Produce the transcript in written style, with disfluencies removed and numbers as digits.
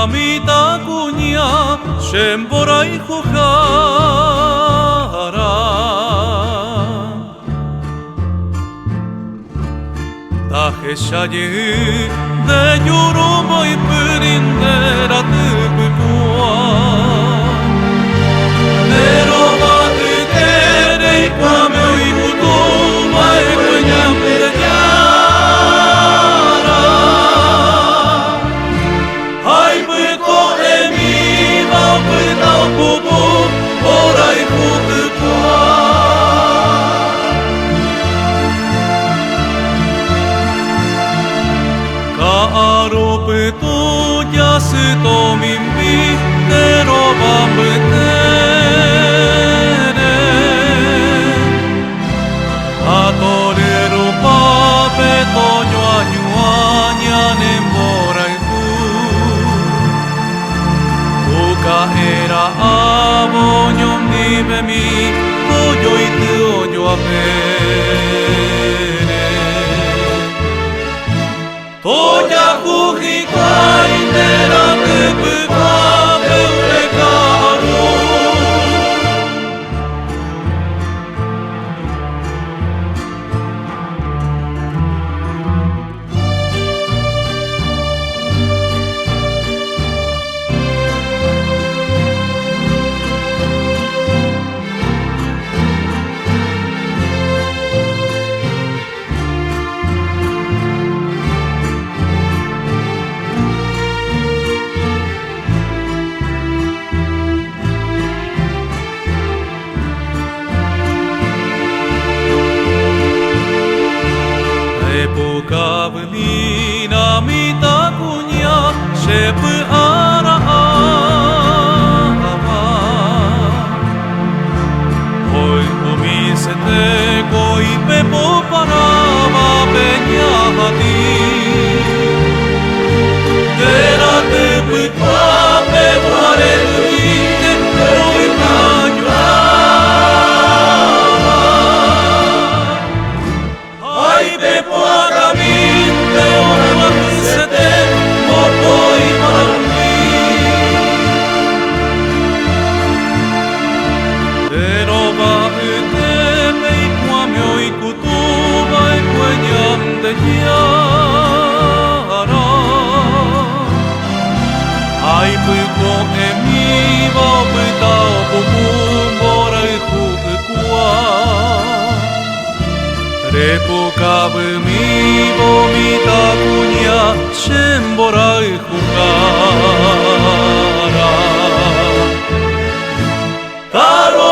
namita kunya shemborai hujara Taje shaye de yurumo y pirindera tupukua Nero va tere y kwame y kutuma e kwenyam de nyara Hai piko emi va pita pupu orai kutukua Aro petu yasito mimpi tero bambetere Atorero pape toño añuaña nemboraiku Uka era abonyom nibemi Toyo itu ojo apere Toya kuhikai nera tepuka beurekaru Kavni namita kunya shep ara ava Hoy omisete koi pepo parava peña hati Tera te pupa pe pare duite koi panyuava Hai pepo Ai puko e miwa puta o pupu morai hukua Repo kabu miwo mita kunya shemborai hukara Taro